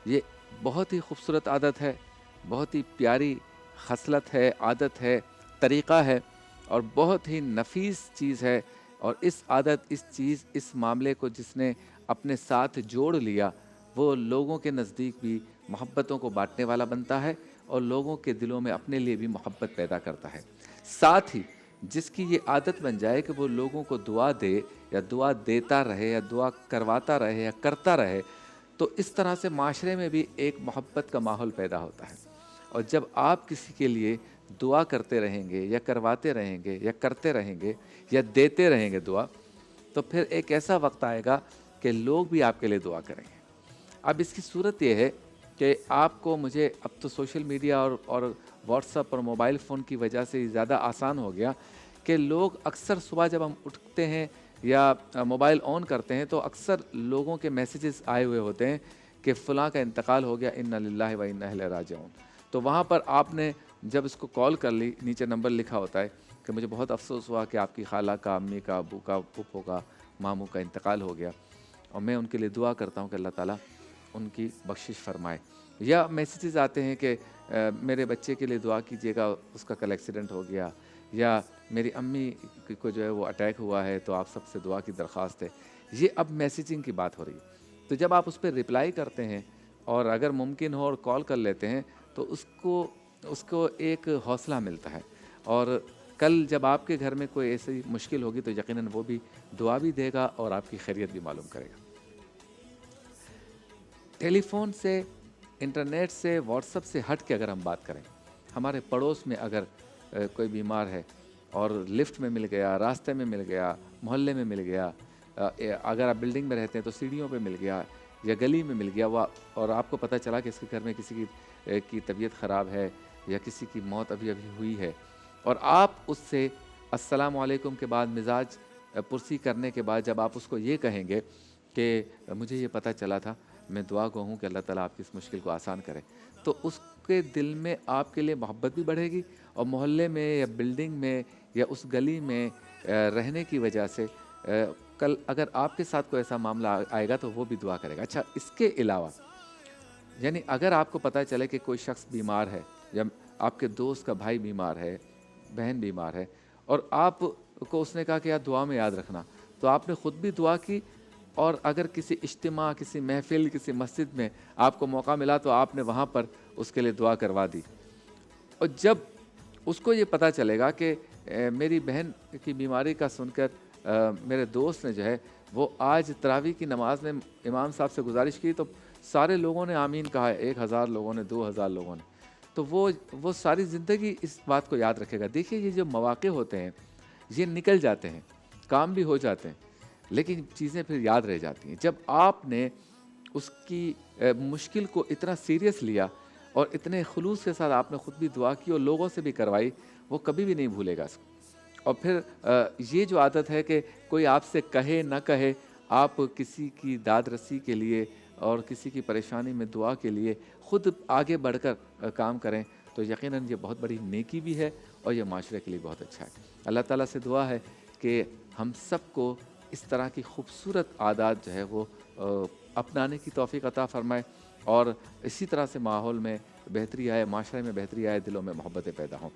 یہ بہت ہی خوبصورت عادت ہے، بہت ہی پیاری خصلت ہے، عادت ہے، طریقہ ہے اور بہت ہی نفیس چیز ہے۔ اور اس عادت، اس چیز، اس معاملے کو جس نے اپنے ساتھ جوڑ لیا، وہ لوگوں کے نزدیک بھی محبتوں کو بانٹنے والا بنتا ہے اور لوگوں کے دلوں میں اپنے لیے بھی محبت پیدا کرتا ہے۔ ساتھ ہی جس کی یہ عادت بن جائے کہ وہ لوگوں کو دعا دے یا دعا دیتا رہے یا دعا کرواتا رہے یا کرتا رہے، تو اس طرح سے معاشرے میں بھی ایک محبت کا ماحول پیدا ہوتا ہے۔ اور جب آپ کسی کے لیے دعا کرتے رہیں گے یا کرواتے رہیں گے یا کرتے رہیں گے یا دیتے رہیں گے دعا، تو پھر ایک ایسا وقت آئے گا کہ لوگ بھی آپ کے لیے دعا کریں گے۔ اب اس کی صورت یہ ہے کہ آپ کو مجھے اب تو سوشل میڈیا اور واٹس ایپ اور موبائل فون کی وجہ سے زیادہ آسان ہو گیا کہ لوگ اکثر صبح جب ہم اٹھتے ہیں یا موبائل آن کرتے ہیں تو اکثر لوگوں کے میسیجز آئے ہوئے ہوتے ہیں کہ فلاں کا انتقال ہو گیا، انا للہ و انا الیہ راجعون۔ تو وہاں پر آپ نے جب اس کو کال کر لی، نیچے نمبر لکھا ہوتا ہے کہ مجھے بہت افسوس ہوا کہ آپ کی خالہ کا، امی کا، ابو کا، پھپھو کا، ماموں کا انتقال ہو گیا، اور میں ان کے لیے دعا کرتا ہوں کہ اللہ تعالیٰ ان کی بخشش فرمائے۔ یا میسیجز آتے ہیں کہ میرے بچے کے لیے دعا کیجیے گا، اس کا کل ایکسیڈنٹ ہو گیا، یا میری امی کو جو ہے وہ اٹیک ہوا ہے تو آپ سب سے دعا کی درخواست ہے۔ یہ اب میسیجنگ کی بات ہو رہی ہے۔ تو جب آپ اس پہ رپلائی کرتے ہیں اور اگر ممکن ہو اور کال کر لیتے ہیں تو اس کو ایک حوصلہ ملتا ہے، اور کل جب آپ کے گھر میں کوئی ایسی مشکل ہوگی تو یقیناً وہ بھی دعا بھی دے گا اور آپ کی خیریت بھی معلوم کرے گا۔ ٹیلی فون سے، انٹرنیٹ سے، واٹس ایپ سے ہٹ کے اگر ہم بات کریں، ہمارے پڑوس میں اگر کوئی بیمار ہے اور لفٹ میں مل گیا، راستے میں مل گیا، محلے میں مل گیا، اگر آپ بلڈنگ میں رہتے ہیں تو سیڑھیوں پہ مل گیا یا گلی میں مل گیا، اور آپ کو پتہ چلا کہ اس کے گھر میں کسی کی طبیعت خراب ہے یا کسی کی موت ابھی ہوئی ہے، اور آپ اس سے السلام علیکم کے بعد مزاج پرسی کرنے کے بعد جب آپ اس کو یہ کہیں گے کہ مجھے یہ پتہ چلا تھا، میں دعا گو ہوں کہ اللہ تعالیٰ آپ کی اس مشکل کو آسان کرے، تو اس کے دل میں آپ کے لیے محبت بھی بڑھے گی، اور محلے میں یا بلڈنگ میں یا اس گلی میں رہنے کی وجہ سے کل اگر آپ کے ساتھ کوئی ایسا معاملہ آئے گا تو وہ بھی دعا کرے گا۔ اچھا، اس کے علاوہ یعنی اگر آپ کو پتہ چلے کہ کوئی شخص بیمار ہے یا آپ کے دوست کا بھائی بیمار ہے، بہن بیمار ہے، اور آپ کو اس نے کہا کہ یار دعا میں یاد رکھنا، تو آپ نے خود بھی دعا کی، اور اگر کسی اجتماع، کسی محفل، کسی مسجد میں آپ کو موقع ملا تو آپ نے وہاں پر اس کے لیے دعا کروا دی۔ اور جب اس کو یہ پتہ چلے گا کہ میری بہن کی بیماری کا سن کر میرے دوست نے جو ہے وہ آج تراویح کی نماز میں امام صاحب سے گزارش کی تو سارے لوگوں نے آمین کہا ہے، 1000 لوگوں نے، 2000 لوگوں نے، تو وہ ساری زندگی اس بات کو یاد رکھے گا۔ دیکھیے، یہ جو مواقع ہوتے ہیں یہ نکل جاتے ہیں، کام بھی ہو جاتے ہیں، لیکن چیزیں پھر یاد رہ جاتی ہیں۔ جب آپ نے اس کی مشکل کو اتنا سیریس لیا اور اتنے خلوص کے ساتھ آپ نے خود بھی دعا کی اور لوگوں سے بھی کروائی، وہ کبھی بھی نہیں بھولے گا اس کو۔ اور پھر یہ جو عادت ہے کہ کوئی آپ سے کہے نہ کہے، آپ کسی کی داد رسی کے لیے اور کسی کی پریشانی میں دعا کے لیے خود آگے بڑھ کر کام کریں، تو یقیناً یہ بہت بڑی نیکی بھی ہے اور یہ معاشرے کے لیے بہت اچھا ہے۔ اللہ تعالیٰ سے دعا ہے کہ ہم سب کو اس طرح کی خوبصورت عادات جو ہے وہ اپنانے کی توفیق عطا فرمائے، اور اسی طرح سے ماحول میں بہتری آئے، معاشرے میں بہتری آئے، دلوں میں محبتیں پیدا ہوں۔